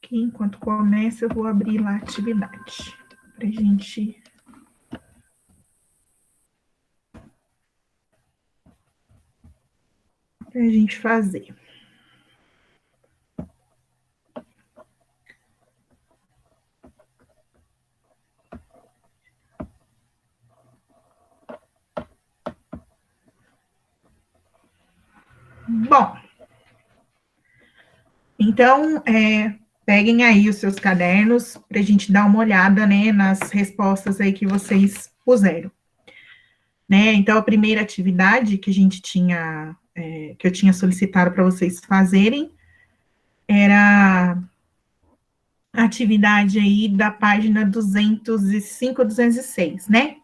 Aqui, enquanto começa, eu vou abrir lá a atividade para a gente fazer. Bom, então, peguem aí os seus cadernos para a gente dar uma olhada, né, nas respostas aí que vocês puseram. Né? Então, a primeira atividade que a gente tinha, que eu tinha solicitado para vocês fazerem, era a atividade aí da página 205, 206, né?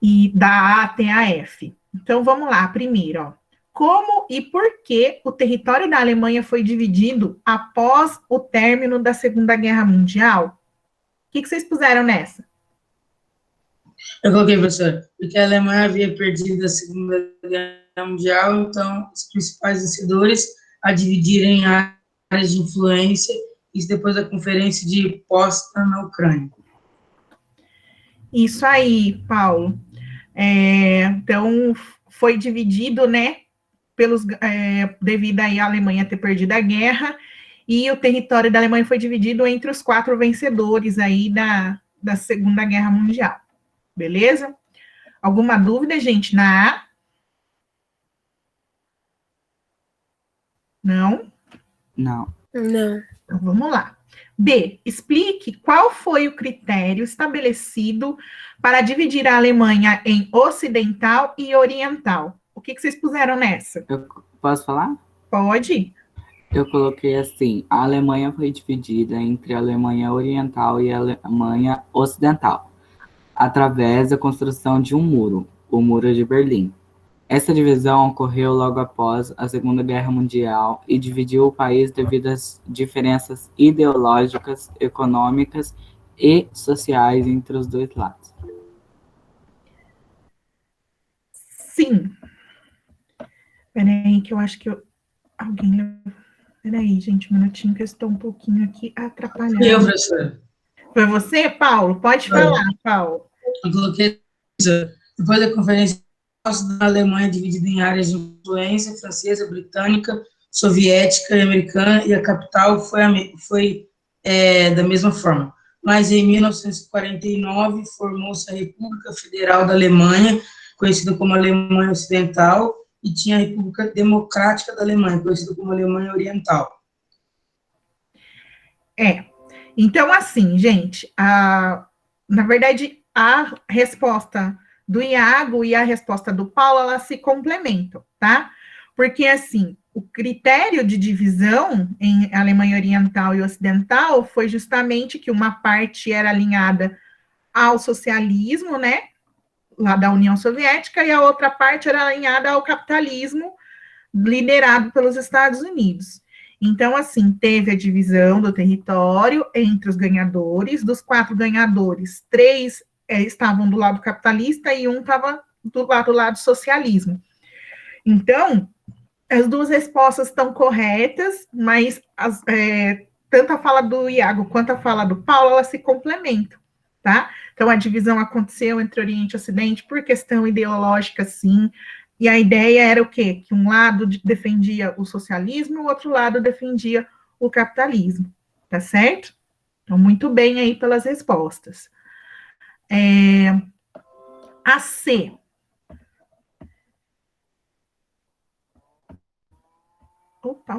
E da A até a F. Então, vamos lá, primeiro, ó. Como e por que o território da Alemanha foi dividido após o término da Segunda Guerra Mundial? O que vocês puseram nessa? Eu coloquei, professor, porque a Alemanha havia perdido a Segunda Guerra Mundial, então os principais vencedores a dividirem áreas de influência, isso depois da Conferência de Potsdam na Ucrânia. Isso aí, Paulo. Então, foi dividido, né, devido aí à Alemanha ter perdido a guerra, e o território da Alemanha foi dividido entre os 4 vencedores aí da Segunda Guerra Mundial. Beleza? Alguma dúvida, gente, na A? Não? Não. Não. Então, vamos lá. B, explique qual foi o critério estabelecido para dividir a Alemanha em ocidental e oriental. O que vocês puseram nessa? Eu posso falar? Pode. Eu coloquei assim, a Alemanha foi dividida entre a Alemanha Oriental e a Alemanha Ocidental, através da construção de um muro, o Muro de Berlim. Essa divisão ocorreu logo após a Segunda Guerra Mundial e dividiu o país devido às diferenças ideológicas, econômicas e sociais entre os dois lados. Sim. Peraí, que eu acho que alguém... Peraí, gente, um minutinho que eu estou um pouquinho aqui atrapalhada. Eu, professor. Foi você, Paulo? Pode falar, Paulo. Eu coloquei, depois da Conferência da Alemanha dividida em áreas de influência francesa, britânica, soviética e americana, e a capital foi da mesma forma. Mas em 1949 formou-se a República Federal da Alemanha, conhecida como Alemanha Ocidental, e tinha a República Democrática da Alemanha, conhecida como Alemanha Oriental. Então, assim, gente, na verdade, a resposta do Iago e a resposta do Paulo, elas se complementam, tá? Porque, assim, o critério de divisão em Alemanha Oriental e Ocidental foi justamente que uma parte era alinhada ao socialismo, né, lá da União Soviética, e a outra parte era alinhada ao capitalismo liderado pelos Estados Unidos. Então, assim, teve a divisão do território entre os ganhadores. Dos 4 ganhadores, 3 estavam do lado capitalista e um estava do lado socialismo. Então, as 2 respostas estão corretas, mas tanto a fala do Iago quanto a fala do Paulo, elas se complementam, tá? Então, a divisão aconteceu entre Oriente e Ocidente por questão ideológica, sim. E a ideia era o quê? Que um lado defendia o socialismo e o outro lado defendia o capitalismo, tá certo? Então, muito bem aí pelas respostas. A C. Opa.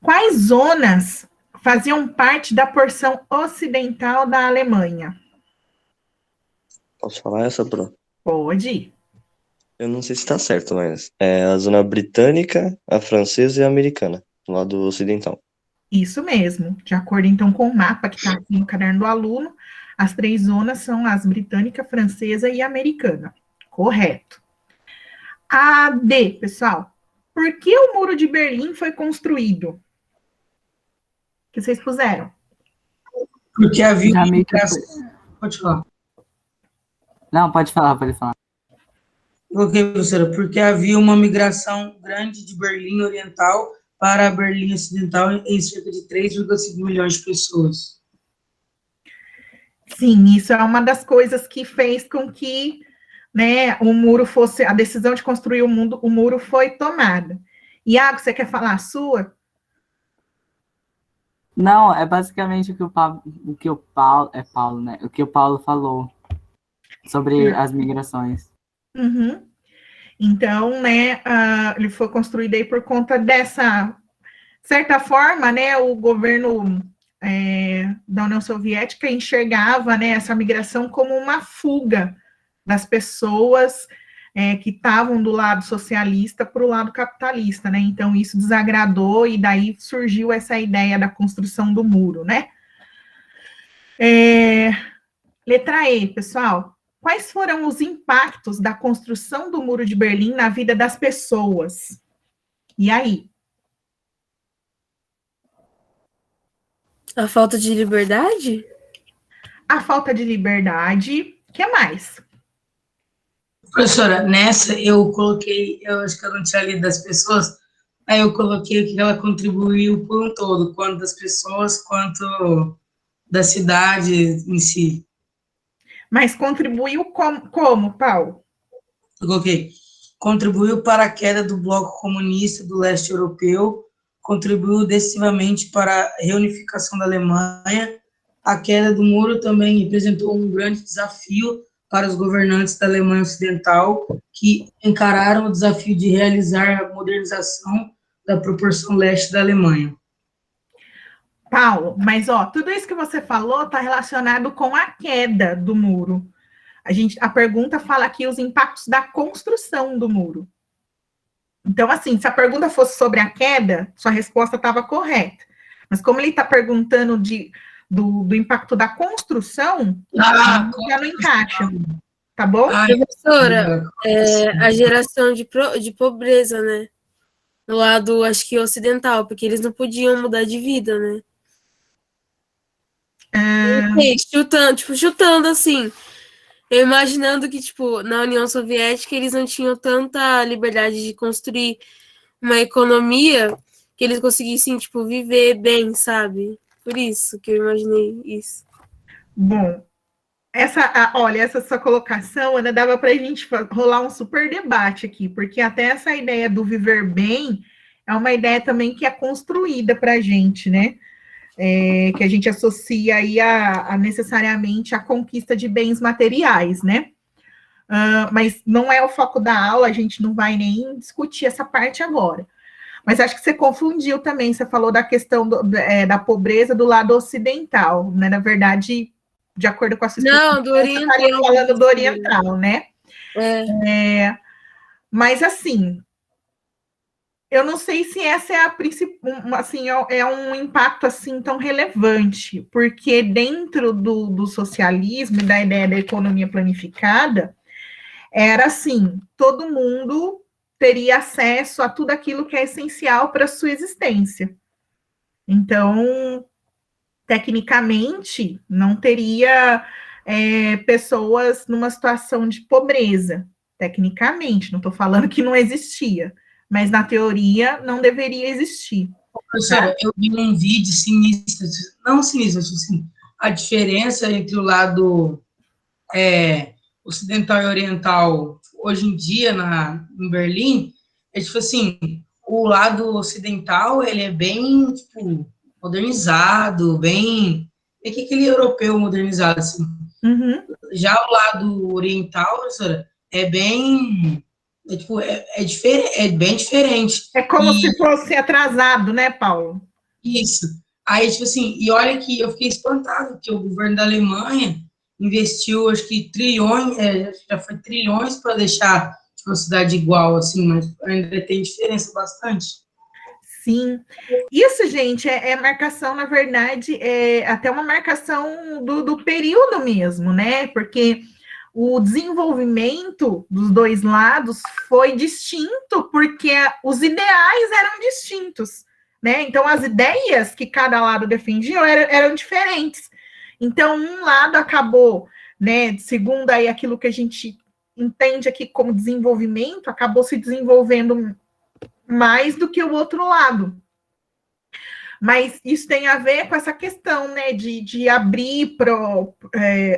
Quais zonas faziam parte da porção ocidental da Alemanha? Posso falar essa, Bruno? Pode. Eu não sei se está certo, mas é a zona britânica, a francesa e a americana, do lado ocidental. Isso mesmo. De acordo, então, com o mapa que está aqui no caderno do aluno, as 3 zonas são as britânica, francesa e americana. Correto. A D, pessoal. Por que o Muro de Berlim foi construído? O que vocês puseram? Porque havia... Já meio que... Pode falar. Não, pode falar. Ok, professora, porque havia uma migração grande de Berlim Oriental para a Berlim Ocidental em cerca de 3,5 milhões de pessoas. Sim, isso é uma das coisas que fez com que, né, o muro fosse, a decisão de construir o muro foi tomada. Iago, você quer falar a sua? Não, é basicamente o que o Paulo falou sobre as migrações. Uhum. Então, né, ele foi construído aí por conta dessa, certa forma, né, o governo da União Soviética enxergava, né, essa migração como uma fuga das pessoas que estavam do lado socialista para o lado capitalista, né? Então isso desagradou e daí surgiu essa ideia da construção do muro, né? Letra E, pessoal. Quais foram os impactos da construção do Muro de Berlim na vida das pessoas? E aí? A falta de liberdade? A falta de liberdade. O que mais? Professora, nessa eu coloquei, eu acho que eu não tinha lido das pessoas, aí eu coloquei que ela contribuiu por um todo, quanto das pessoas, quanto da cidade em si. Mas contribuiu como, Paulo? Eu coloquei, contribuiu para a queda do bloco comunista do leste europeu, contribuiu decisivamente para a reunificação da Alemanha. A queda do muro também representou um grande desafio para os governantes da Alemanha Ocidental, que encararam o desafio de realizar a modernização da proporção leste da Alemanha. Paulo, mas ó, tudo isso que você falou está relacionado com a queda do muro. A pergunta fala aqui os impactos da construção do muro. Então, assim, se a pergunta fosse sobre a queda, sua resposta estava correta. Mas como ele está perguntando do impacto da construção, já não encaixa. Tá bom? Professora, a geração de pobreza, né? Do lado, acho que ocidental, porque eles não podiam mudar de vida, né? Chutando assim. Eu imaginando que, tipo, na União Soviética eles não tinham tanta liberdade de construir uma economia que eles conseguissem, tipo, viver bem, sabe? Por isso que eu imaginei isso. Bom, olha, essa sua colocação, Ana, dava para a gente rolar um super debate aqui, porque até essa ideia do viver bem é uma ideia também que é construída para a gente, né? Que a gente associa aí necessariamente a conquista de bens materiais, né? Mas não é o foco da aula, a gente não vai nem discutir essa parte agora. Mas acho que você confundiu também, você falou da questão da pobreza do lado ocidental, né? Na verdade, de acordo com a sua explicação, não, do oriental. você estaria falando do oriental, né? Mas assim, eu não sei se essa é a principal, assim, é um impacto assim tão relevante, porque dentro do socialismo e da ideia da economia planificada, era assim, todo mundo teria acesso a tudo aquilo que é essencial para a sua existência. Então, tecnicamente, não teria pessoas numa situação de pobreza. Tecnicamente, não estou falando que não existia, mas na teoria não deveria existir. Professora, eu vi um vídeo sinistro, não sinistro, assim, a diferença entre o lado ocidental e oriental hoje em dia em Berlim é tipo assim, o lado ocidental ele é bem tipo modernizado, bem é que aquele europeu modernizado assim. Uhum. Já o lado oriental, professora, é bem é bem diferente. É como se fosse atrasado, né, Paulo? Isso. Aí, tipo assim, e olha que eu fiquei espantado, que o governo da Alemanha investiu, acho que trilhões, já foi trilhões para deixar uma cidade igual, assim, mas ainda tem diferença bastante. Sim. Isso, gente, é marcação, na verdade, é até uma marcação do período mesmo, né? Porque o desenvolvimento dos dois lados foi distinto, porque os ideais eram distintos, né? Então, as ideias que cada lado defendia eram diferentes. Então, um lado acabou, né, segundo aí aquilo que a gente entende aqui como desenvolvimento, acabou se desenvolvendo mais do que o outro lado. Mas isso tem a ver com essa questão, né, de abrir para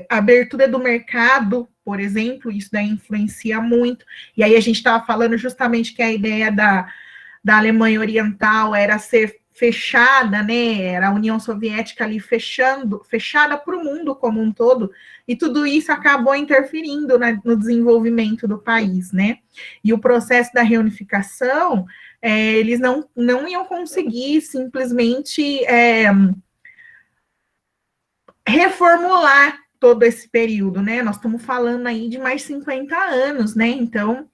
abertura do mercado, por exemplo, isso daí influencia muito. E aí a gente estava falando justamente que a ideia da Alemanha Oriental era ser fechada, né? Era a União Soviética ali fechada para o mundo como um todo, e tudo isso acabou interferindo no desenvolvimento do país, né? E o processo da reunificação, eles não iam conseguir simplesmente reformular todo esse período, né? Nós estamos falando aí de mais 50 anos, né? Então,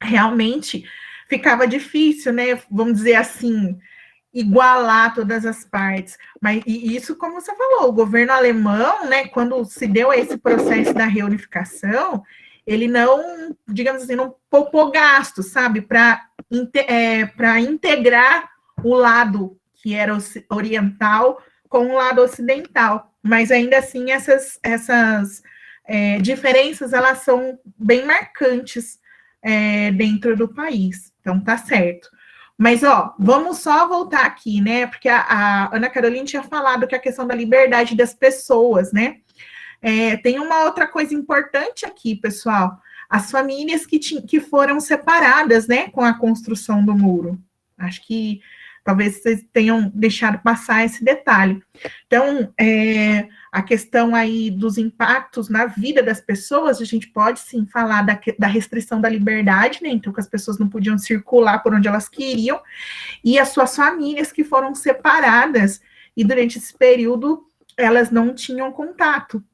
realmente ficava difícil, né? Vamos dizer assim, igualar todas as partes. Mas e isso, como você falou, o governo alemão, né, quando se deu esse processo da reunificação, ele não, digamos assim, não poupou gasto, sabe, para integrar o lado que era oriental com o lado ocidental. Mas ainda assim, essas diferenças, elas são bem marcantes dentro do país. Então, tá certo. Mas, ó, vamos só voltar aqui, né? Porque a Ana Carolina tinha falado que a questão da liberdade das pessoas, né? Tem uma outra coisa importante aqui, pessoal. As famílias que foram separadas, né, com a construção do muro. Acho que talvez vocês tenham deixado passar esse detalhe. Então, a questão aí dos impactos na vida das pessoas, a gente pode sim falar da restrição da liberdade, né? Então, que as pessoas não podiam circular por onde elas queriam, e as suas famílias que foram separadas, e durante esse período elas não tinham contato,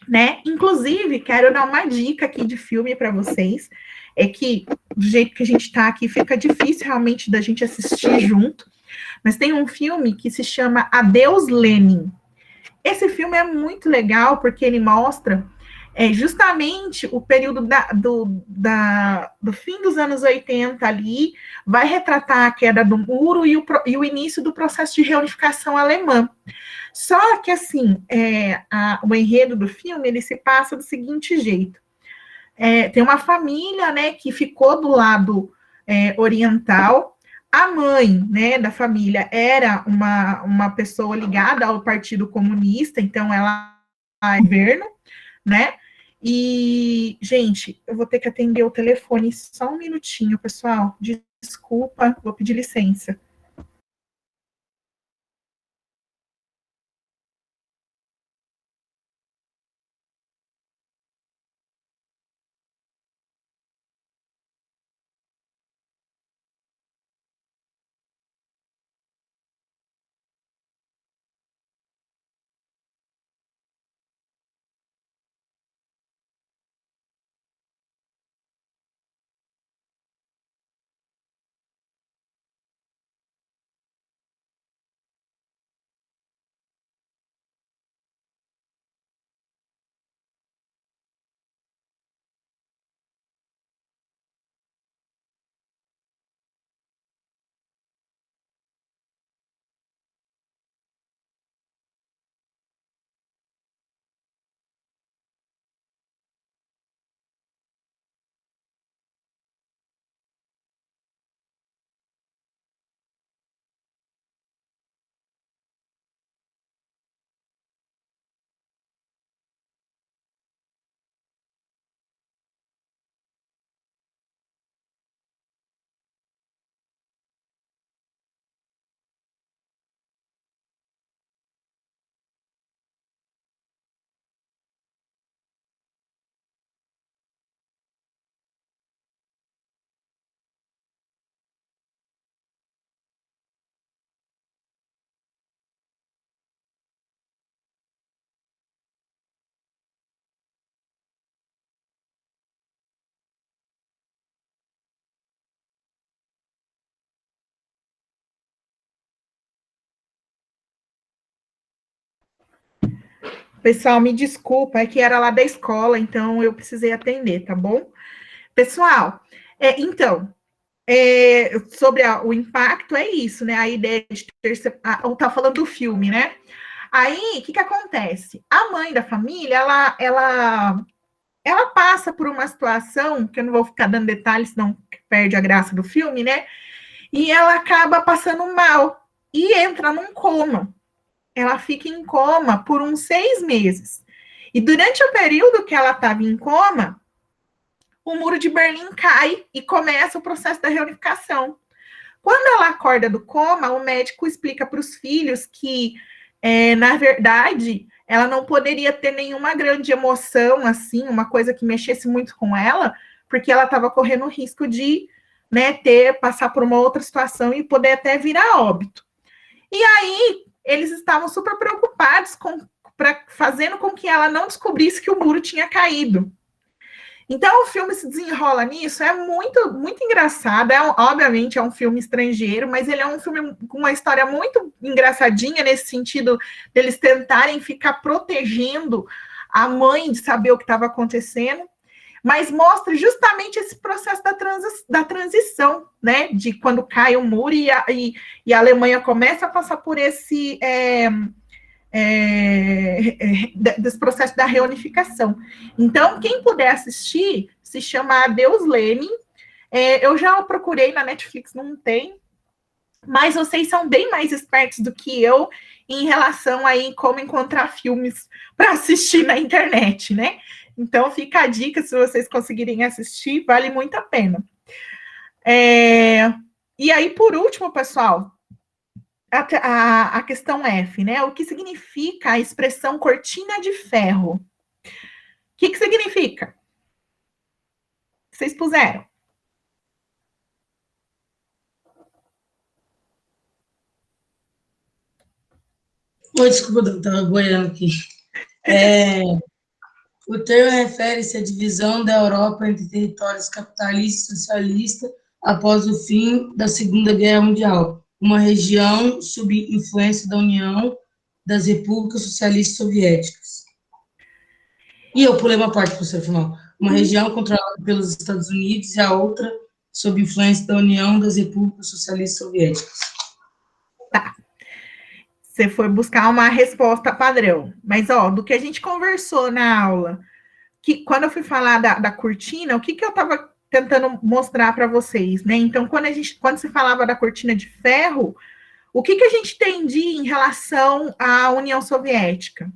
né? Inclusive, quero dar uma dica aqui de filme para vocês, é que do jeito que a gente está aqui, fica difícil realmente da gente assistir junto, mas tem um filme que se chama Adeus Lenin. Esse filme é muito legal porque ele mostra justamente o período do fim dos anos 80 ali, vai retratar a queda do muro e o início do processo de reunificação alemã. Só que, assim, o enredo do filme, ele se passa do seguinte jeito. Tem uma família, né, que ficou do lado oriental. A mãe, né, da família era uma pessoa ligada ao Partido Comunista, então ela é governo, né? E, gente, eu vou ter que atender o telefone só um minutinho, pessoal. Desculpa, vou pedir licença. Pessoal, me desculpa, é que era lá da escola, então eu precisei atender, tá bom? Pessoal, então, sobre o impacto, é isso, né? A ideia de ter... Eu estava falando do filme, né? Aí, o que acontece? A mãe da família, ela ela passa por uma situação, que eu não vou ficar dando detalhes, senão perde a graça do filme, né? E ela acaba passando mal e entra num coma. Ela fica em coma por uns 6 meses. E durante o período que ela estava em coma, o muro de Berlim cai e começa o processo da reunificação. Quando ela acorda do coma, o médico explica para os filhos que, na verdade, ela não poderia ter nenhuma grande emoção, assim, uma coisa que mexesse muito com ela, porque ela estava correndo o risco de, né, passar por uma outra situação e poder até virar óbito. E aí, eles estavam super preocupados fazendo com que ela não descobrisse que o muro tinha caído. Então, o filme se desenrola nisso, é muito, muito engraçado, obviamente é um filme estrangeiro, mas ele é um filme com uma história muito engraçadinha, nesse sentido deles tentarem ficar protegendo a mãe de saber o que estava acontecendo, mas mostra justamente esse processo da transição, né, de quando cai o muro e a Alemanha começa a passar por esse... desse processo da reunificação. Então, quem puder assistir, se chama Adeus Lenin. Eu já procurei na Netflix, não tem, mas vocês são bem mais espertos do que eu em relação a como encontrar filmes para assistir na internet, né? Então, fica a dica, se vocês conseguirem assistir, vale muito a pena. E aí, por último, pessoal, a questão F, né? O que significa a expressão cortina de ferro? O que significa? Vocês puseram? Oi, desculpa, eu estava boiando aqui. O termo refere-se à divisão da Europa entre territórios capitalista e socialista após o fim da Segunda Guerra Mundial, uma região sob influência da União das Repúblicas Socialistas Soviéticas. E eu pulei uma parte, professor, final. Uma região controlada pelos Estados Unidos e a outra sob influência da União das Repúblicas Socialistas Soviéticas. Tá. Você foi buscar uma resposta padrão. Mas, do que a gente conversou na aula, que quando eu fui falar da cortina, o que eu estava tentando mostrar para vocês, né? Então, quando se falava da cortina de ferro, o que a gente entendia em relação à União Soviética?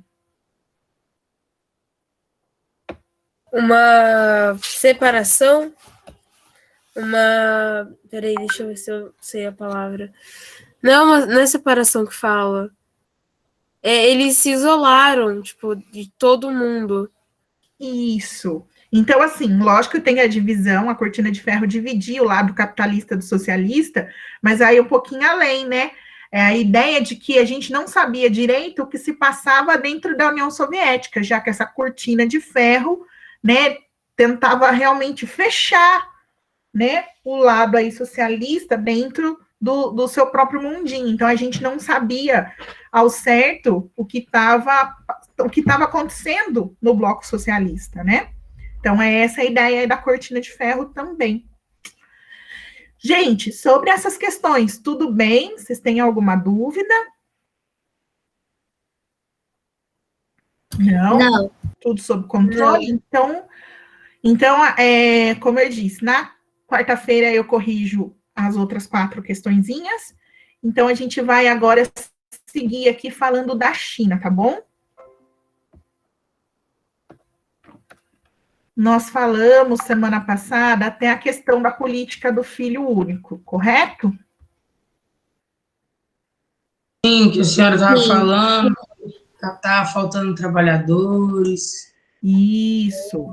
Uma separação, peraí, deixa eu ver se eu sei a palavra. Não é separação que fala. Eles se isolaram, tipo, de todo mundo. Isso. Então, assim, lógico que tem a divisão, a cortina de ferro dividia o lado capitalista do socialista, mas aí um pouquinho além, né? A ideia de que a gente não sabia direito o que se passava dentro da União Soviética, já que essa cortina de ferro, né, tentava realmente fechar, né, o lado aí socialista dentro do seu próprio mundinho. Então, a gente não sabia ao certo o que estava acontecendo no bloco socialista, né? Então, é essa a ideia aí da cortina de ferro também. Gente, sobre essas questões, tudo bem? Vocês têm alguma dúvida? Não? Tudo sob controle? Não. Então, como eu disse, na quarta-feira eu corrijo as outras 4 questõezinhas. Então, a gente vai agora seguir aqui falando da China, tá bom? Nós falamos semana passada até a questão da política do filho único, correto? Sim, que a senhora estava falando, está faltando trabalhadores. Isso.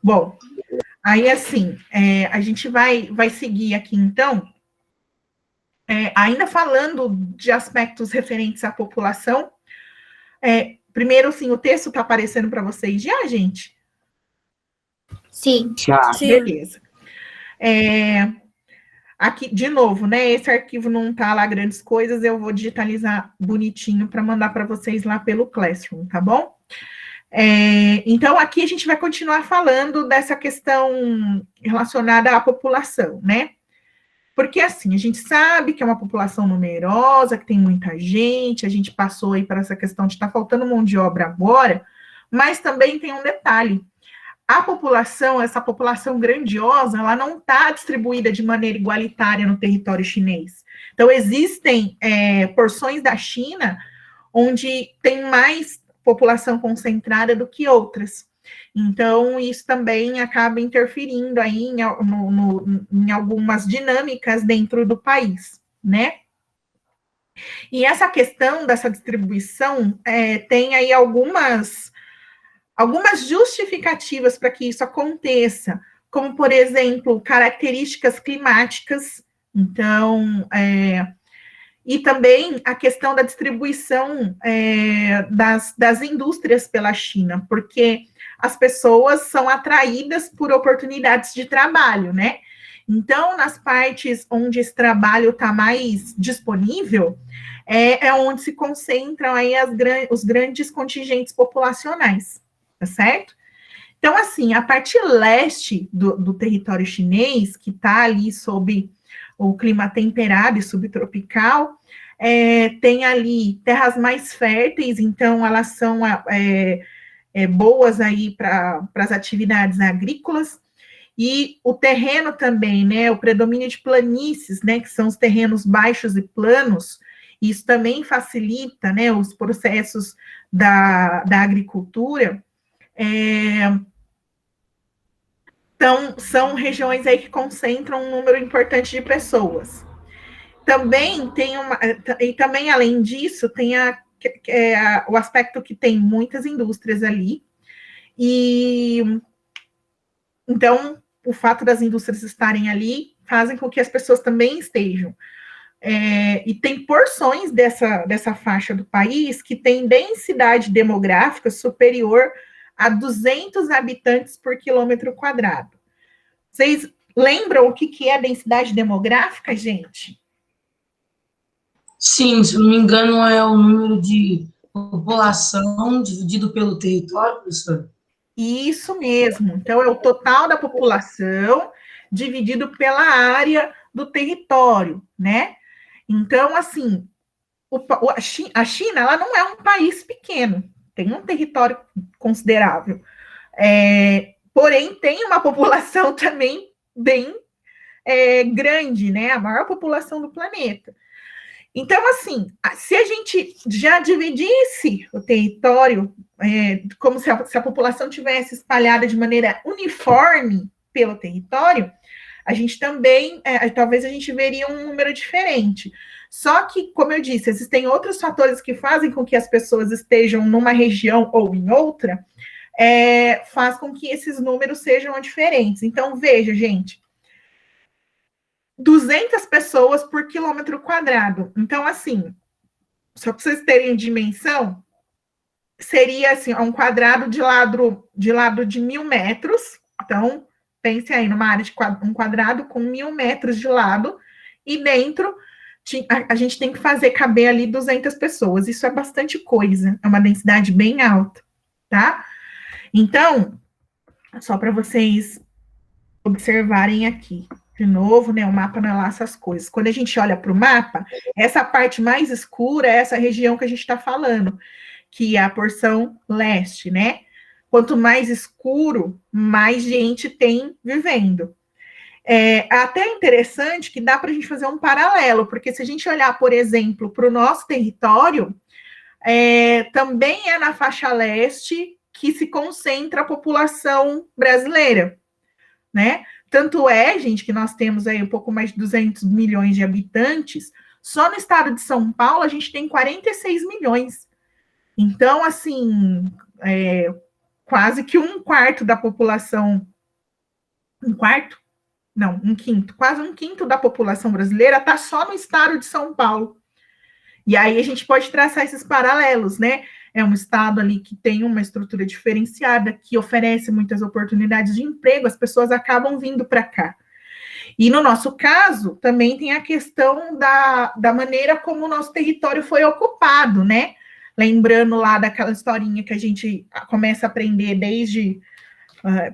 Bom, aí assim, a gente vai seguir aqui, então, ainda falando de aspectos referentes à população. Primeiro, assim, o texto está aparecendo para vocês já, gente? Sim. Já. Beleza. Aqui, de novo, né? Esse arquivo não tá lá grandes coisas, eu vou digitalizar bonitinho para mandar para vocês lá pelo Classroom, tá bom? Então, aqui a gente vai continuar falando dessa questão relacionada à população, né? Porque, assim, a gente sabe que é uma população numerosa, que tem muita gente, a gente passou aí para essa questão de estar faltando mão de obra agora, mas também tem um detalhe. a população, essa população grandiosa, ela não está distribuída de maneira igualitária no território chinês. Então, existem porções da China onde tem mais população concentrada do que outras. Então, isso também acaba interferindo aí em algumas dinâmicas dentro do país, né? E essa questão dessa distribuição tem aí algumas justificativas para que isso aconteça, como, por exemplo, características climáticas, então, e também a questão da distribuição das indústrias pela China, porque as pessoas são atraídas por oportunidades de trabalho, né? Então, nas partes onde esse trabalho está mais disponível, é onde se concentram aí os grandes contingentes populacionais, tá certo? Então, assim, a parte leste do território chinês, que está ali sob o clima temperado e subtropical, tem ali terras mais férteis, então elas são boas aí para as atividades agrícolas, e o terreno também, né, o predomínio de planícies, né, que são os terrenos baixos e planos, isso também facilita, né, os processos da agricultura. Então, são regiões aí que concentram um número importante de pessoas. Também e também, além disso, tem o aspecto que tem muitas indústrias ali, e então, o fato das indústrias estarem ali fazem com que as pessoas também estejam. E tem porções dessa faixa do país que tem densidade demográfica superior a 200 habitantes por quilômetro quadrado. Vocês lembram o que é densidade demográfica, gente? Sim, se eu não me engano, é o número de população dividido pelo território, professor? Isso mesmo. Então, é o total da população dividido pela área do território, né? Então, assim, a China, ela não é um país pequeno, tem um território considerável. Porém, tem uma população também bem grande, né? A maior população do planeta. Então, assim, se a gente já dividisse o território como se a população tivesse espalhada de maneira uniforme pelo território, a gente também, talvez a gente veria um número diferente. Só que, como eu disse, existem outros fatores que fazem com que as pessoas estejam numa região ou em outra, faz com que esses números sejam diferentes. Então, veja, gente, 200 pessoas por quilômetro quadrado. Então, assim, só para vocês terem dimensão, seria assim, um quadrado de lado de 1.000 metros. Então, pense aí numa área de um quadrado com 1.000 metros de lado, e dentro a gente tem que fazer caber ali 200 pessoas. Isso é bastante coisa, é uma densidade bem alta, tá? Então, só para vocês observarem aqui. De novo, né, o mapa não é lá essas coisas. Quando a gente olha para o mapa, essa parte mais escura é essa região que a gente está falando, que é a porção leste, né? Quanto mais escuro, mais gente tem vivendo. Até interessante que dá para a gente fazer um paralelo, porque se a gente olhar, por exemplo, para o nosso território, também é na faixa leste que se concentra a população brasileira, né? Tanto gente, que nós temos aí um pouco mais de 200 milhões de habitantes, só no estado de São Paulo a gente tem 46 milhões. Então, assim, quase que um quarto da população, quase um quinto da população brasileira está só no estado de São Paulo. E aí a gente pode traçar esses paralelos, né? É um estado ali que tem uma estrutura diferenciada, que oferece muitas oportunidades de emprego, as pessoas acabam vindo para cá. E no nosso caso, também tem a questão da maneira como o nosso território foi ocupado, né? Lembrando lá daquela historinha que a gente começa a aprender desde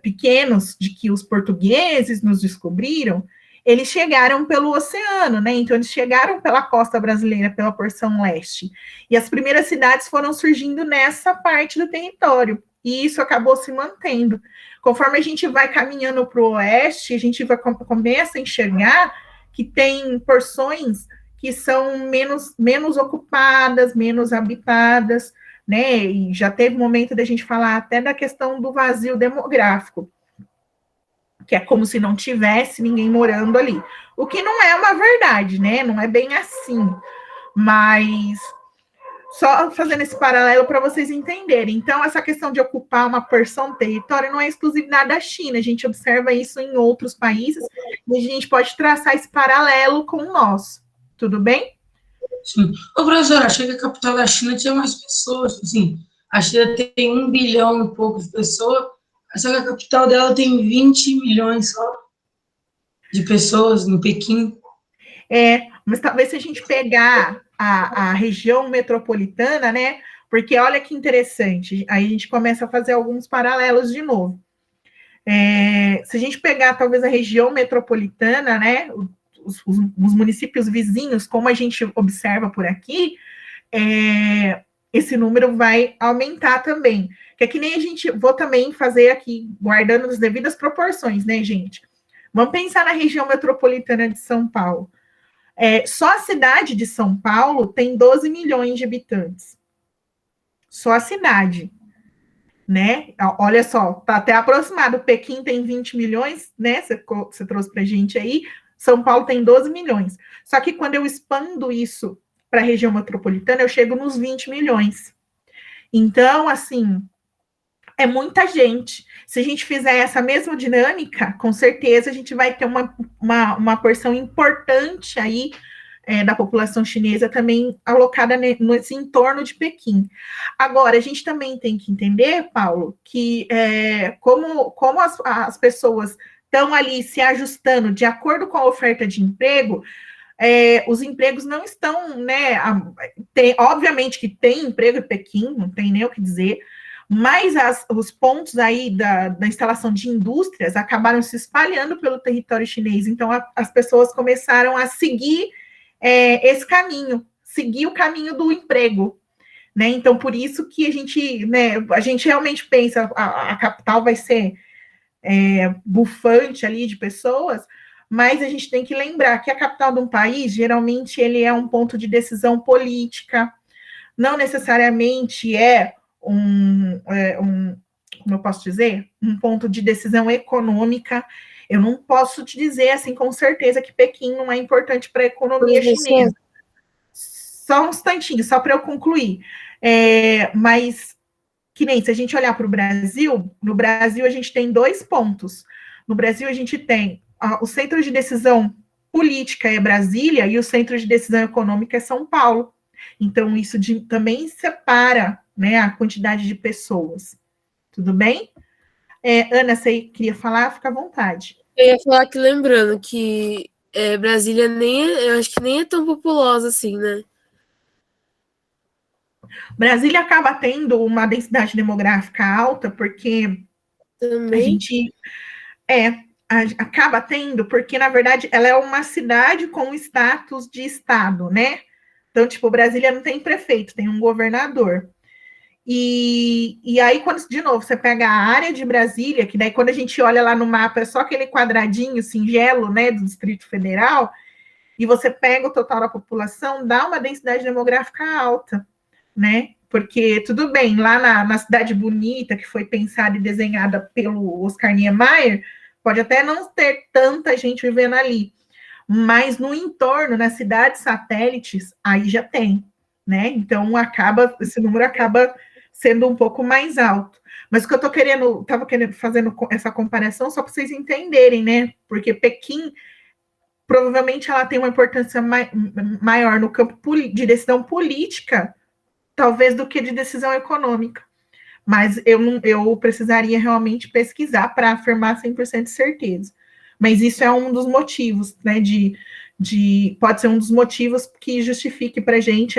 pequenos, de que os portugueses nos descobriram, eles chegaram pelo oceano, né? Então, eles chegaram pela costa brasileira, pela porção leste. E as primeiras cidades foram surgindo nessa parte do território. e isso acabou se mantendo. Conforme a gente vai caminhando para o oeste, a gente começa a enxergar que tem porções que são menos ocupadas, menos habitadas, né? E já teve momento da gente falar até da questão do vazio demográfico, que é como se não tivesse ninguém morando ali. O que não é uma verdade, né? Não é bem assim. Mas só fazendo esse paralelo para vocês entenderem. Então, essa questão de ocupar uma porção do território não é exclusividade da China. A gente observa isso em outros países e a gente pode traçar esse paralelo com o nosso. Tudo bem? Sim. Ô, professora, achei que a capital da China tinha mais pessoas. Assim, a China tem 1 bilhão e pouco de pessoas, só que a capital dela tem 20 milhões só de pessoas, em Pequim. Mas talvez se a gente pegar a região metropolitana, né? Porque olha que interessante, aí a gente começa a fazer alguns paralelos de novo. Se a gente pegar talvez a região metropolitana, né? Os municípios vizinhos, como a gente observa por aqui, esse número vai aumentar também. Que é que nem a gente, vou também fazer aqui, guardando as devidas proporções, né, gente? Vamos pensar na região metropolitana de São Paulo. Só a cidade de São Paulo tem 12 milhões de habitantes. Só a cidade, né? Olha só, tá até aproximado. Pequim tem 20 milhões, né? Você trouxe pra gente aí. São Paulo tem 12 milhões. Só que quando eu expando isso para a região metropolitana, eu chego nos 20 milhões. Então, assim, é muita gente. Se a gente fizer essa mesma dinâmica, com certeza a gente vai ter uma porção importante aí da população chinesa também alocada nesse entorno de Pequim. Agora, a gente também tem que entender, Paulo, que como as pessoas estão ali se ajustando de acordo com a oferta de emprego, os empregos não estão, né? Obviamente que tem emprego em Pequim, não tem nem o que dizer, mas os pontos aí da instalação de indústrias acabaram se espalhando pelo território chinês, então as pessoas começaram a seguir esse caminho, seguir o caminho do emprego, né? Então, por isso que a gente realmente pensa a capital vai ser bufante ali de pessoas, mas a gente tem que lembrar que a capital de um país, geralmente, ele é um ponto de decisão política, não necessariamente como eu posso dizer, um ponto de decisão econômica. Eu não posso te dizer, assim, com certeza que Pequim não é importante para a economia chinesa. Só um instantinho, só para eu concluir. Mas, que nem se a gente olhar para o Brasil, no Brasil a gente tem 2 pontos. No Brasil a gente tem o centro de decisão política é Brasília e o centro de decisão econômica é São Paulo. Então, isso também separa, né, a quantidade de pessoas. Tudo bem? Ana, você queria falar? Fica à vontade. Eu ia falar que, lembrando que Brasília eu acho que nem é tão populosa assim, né? Brasília acaba tendo uma densidade demográfica alta, porque Também. a gente acaba tendo, porque, na verdade, ela é uma cidade com status de estado, né? Então, tipo, Brasília não tem prefeito, tem um governador. E aí, de novo, você pega a área de Brasília, que daí quando a gente olha lá no mapa, é só aquele quadradinho singelo, né, do Distrito Federal, e você pega o total da população, dá uma densidade demográfica alta, né? Porque, tudo bem, lá na Cidade Bonita, que foi pensada e desenhada pelo Oscar Niemeyer, pode até não ter tanta gente vivendo ali, mas no entorno, nas cidades satélites, aí já tem, né? Então, esse número acaba sendo um pouco mais alto. Mas o que eu estava fazendo essa comparação só para vocês entenderem, né? Porque Pequim, provavelmente, ela tem uma importância maior no campo de decisão política, talvez, do que de decisão econômica. Mas eu precisaria realmente pesquisar para afirmar 100% de certeza. Mas isso é um dos motivos, né? Pode ser um dos motivos que justifique para a gente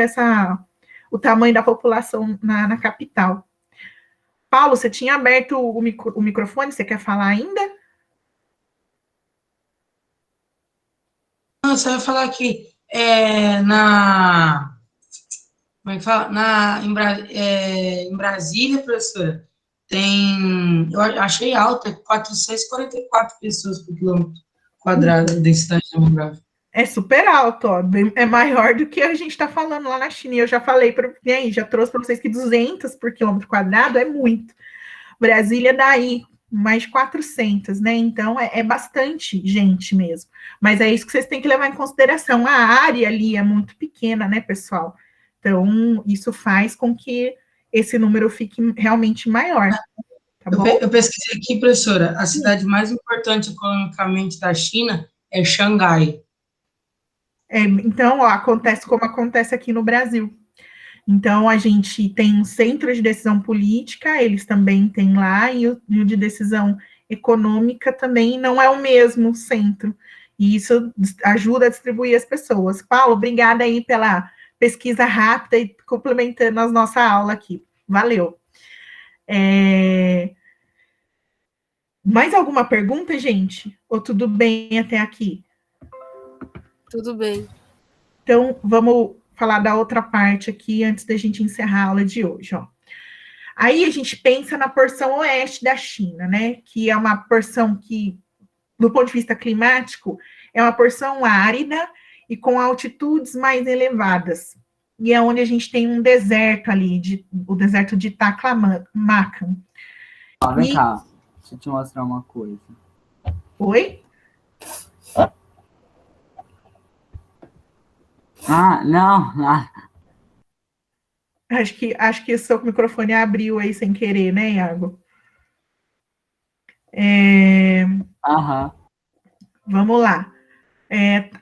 o tamanho da população na capital. Paulo, você tinha aberto o microfone, você quer falar ainda? Não, você vai falar que como é que fala? Em Brasília, professora, eu achei alta, 444 pessoas por quilômetro quadrado de densidade demográfica. É super alto, ó, é maior do que a gente está falando lá na China. E eu já falei já trouxe para vocês que 200 por quilômetro quadrado é muito. Brasília daí mais de 400, né? Então é bastante gente mesmo. Mas é isso que vocês têm que levar em consideração. A área ali é muito pequena, né, pessoal? Então isso faz com que esse número fique realmente maior. Tá bom? Eu pesquisei aqui, professora, a cidade mais importante economicamente da China é Xangai. Então, ó, acontece como acontece aqui no Brasil. Então, a gente tem um centro de decisão política, eles também têm lá, e o de decisão econômica também não é o mesmo centro. E isso ajuda a distribuir as pessoas. Paulo, obrigada aí pela pesquisa rápida e complementando a nossa aula aqui. Valeu. Mais alguma pergunta, gente? Ou tudo bem até aqui? Tudo bem. Então, vamos falar da outra parte aqui antes da gente encerrar a aula de hoje, ó. Aí a gente pensa na porção oeste da China, né? Que é uma porção que, do ponto de vista climático, é uma porção árida e com altitudes mais elevadas. E é onde a gente tem um deserto ali, o deserto de Taklamakan. Vem cá, deixa eu te mostrar uma coisa. Oi? Não. Acho que o seu microfone abriu aí sem querer, né, Iago? Vamos lá.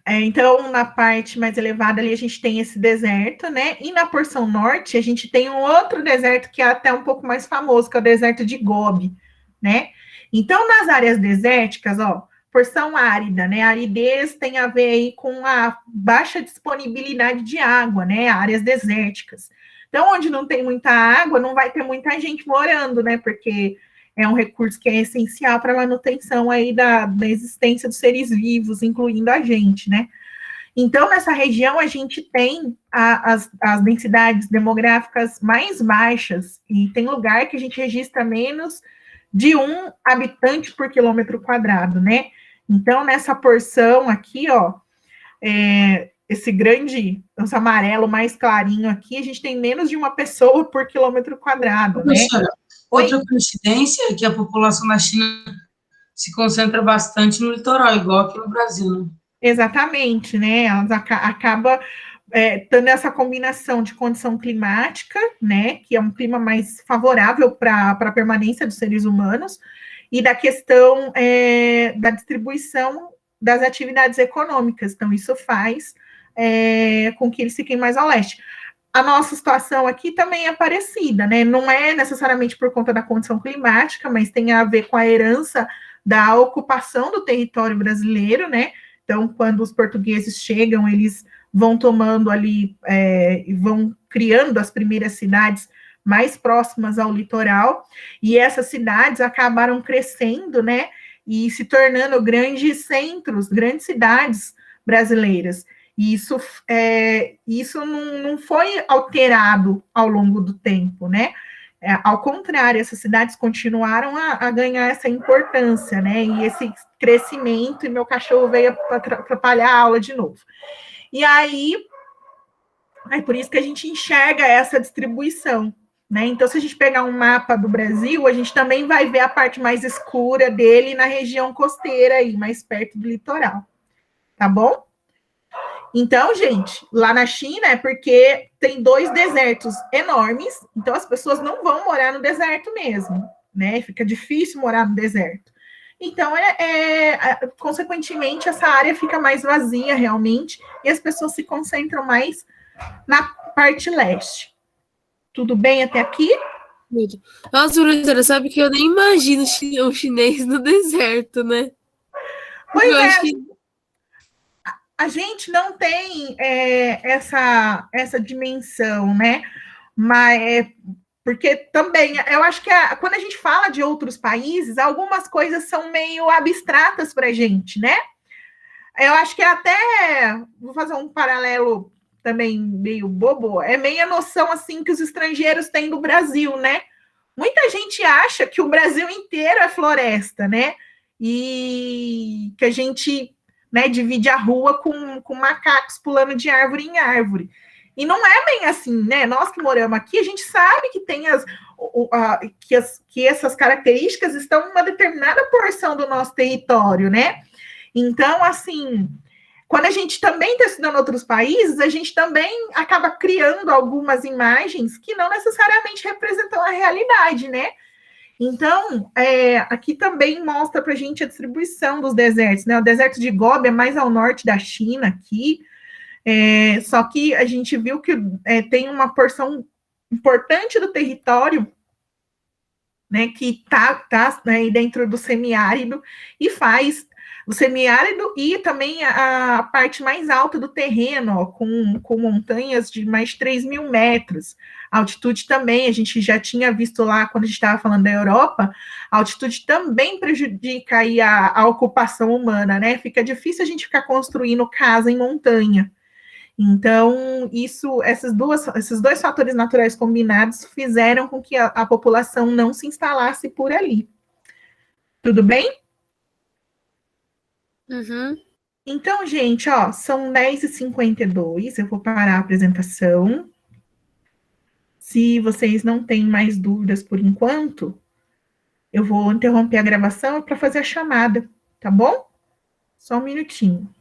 Então, na parte mais elevada ali, a gente tem esse deserto, né? E na porção norte, a gente tem um outro deserto que é até um pouco mais famoso, que é o deserto de Gobi, né? Então, nas áreas desérticas, ó, porção árida, né? A aridez tem a ver aí com a baixa disponibilidade de água, né? Áreas desérticas. Então, onde não tem muita água, não vai ter muita gente morando, né? Porque é um recurso que é essencial para a manutenção aí da existência dos seres vivos, incluindo a gente, né? Então, nessa região, a gente tem as densidades demográficas mais baixas, e tem lugar que a gente registra menos de 1 habitante por quilômetro quadrado, né? Então, nessa porção aqui, ó, esse amarelo mais clarinho aqui, a gente tem menos de uma pessoa por quilômetro quadrado, né? Outra coincidência é que a população da China se concentra bastante no litoral, igual aqui no Brasil, né? Exatamente, né? Elas acabam tendo essa combinação de condição climática, né? Que é um clima mais favorável para a permanência dos seres humanos, e da questão da distribuição das atividades econômicas. Então, isso faz com que eles fiquem mais ao leste. A nossa situação aqui também é parecida, né? Não é necessariamente por conta da condição climática, mas tem a ver com a herança da ocupação do território brasileiro, né? Então, quando os portugueses chegam, eles vão tomando ali, e vão criando as primeiras cidades mais próximas ao litoral, e essas cidades acabaram crescendo, né? E se tornando grandes centros, grandes cidades brasileiras. E isso não foi alterado ao longo do tempo, né? Ao contrário, essas cidades continuaram a ganhar essa importância, né? E esse crescimento, e meu cachorro veio atrapalhar a aula de novo. E aí, é por isso que a gente enxerga essa distribuição, né? Então, se a gente pegar um mapa do Brasil, a gente também vai ver a parte mais escura dele na região costeira aí, mais perto do litoral. Tá bom? Então, gente, lá na China é porque tem 2 desertos enormes, então as pessoas não vão morar no deserto mesmo, né? Fica difícil morar no deserto. Então, consequentemente, essa área fica mais vazia realmente, e as pessoas se concentram mais na parte leste. Tudo bem até aqui? Nossa, professora, sabe que eu nem imagino o chinês no deserto, né? Pois é. A gente não tem essa dimensão, né? Mas porque também, eu acho que quando a gente fala de outros países, algumas coisas são meio abstratas para a gente, né? Eu acho que até, vou fazer um paralelo também meio bobo, é meio a noção, assim, que os estrangeiros têm do Brasil, né? Muita gente acha que o Brasil inteiro é floresta, né? E que a gente, né, divide a rua com macacos pulando de árvore em árvore. E não é bem assim, né? Nós que moramos aqui, a gente sabe que tem que essas características estão em uma determinada porção do nosso território, né? Então, assim, quando a gente também está estudando outros países, a gente também acaba criando algumas imagens que não necessariamente representam a realidade, né? Então, aqui também mostra para a gente a distribuição dos desertos, né? O deserto de Gobi é mais ao norte da China, aqui, só que a gente viu que tem uma porção importante do território, né, que está né, dentro do semiárido, e faz o semiárido e também a parte mais alta do terreno, ó, com montanhas de mais de 3.000 metros. A altitude também, a gente já tinha visto lá, quando a gente estava falando da Europa, a altitude também prejudica aí a ocupação humana, né? Fica difícil a gente ficar construindo casa em montanha. Então, esses dois fatores naturais combinados fizeram com que a população não se instalasse por ali. Tudo bem? Uhum. Então, gente, ó, são 10h52, eu vou parar a apresentação. Se vocês não têm mais dúvidas por enquanto, eu vou interromper a gravação para fazer a chamada, tá bom? Só um minutinho.